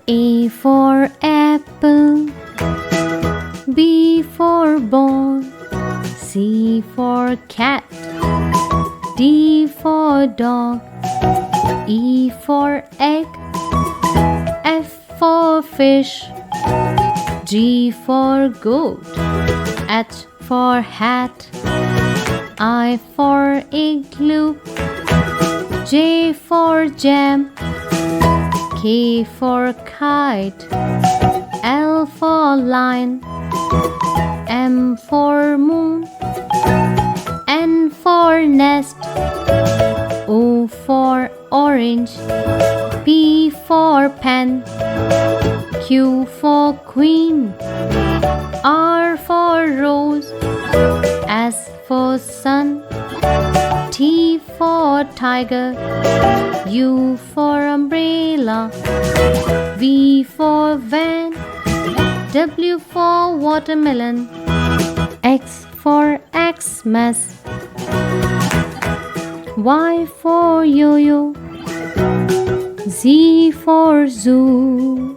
A for apple, B for ball, C for cat, D for dog, E for egg, F for fish, G for goat, H for hat, I for igloo, J for jam, K for kite, L for lion, M for moon, N for nest, O for orange, P for pen, Q for queen, R for rose, S for sun, T for tiger, U for umbrella, V for van, W for watermelon, X for Xmas, Y for yo-yo, Z for zoo.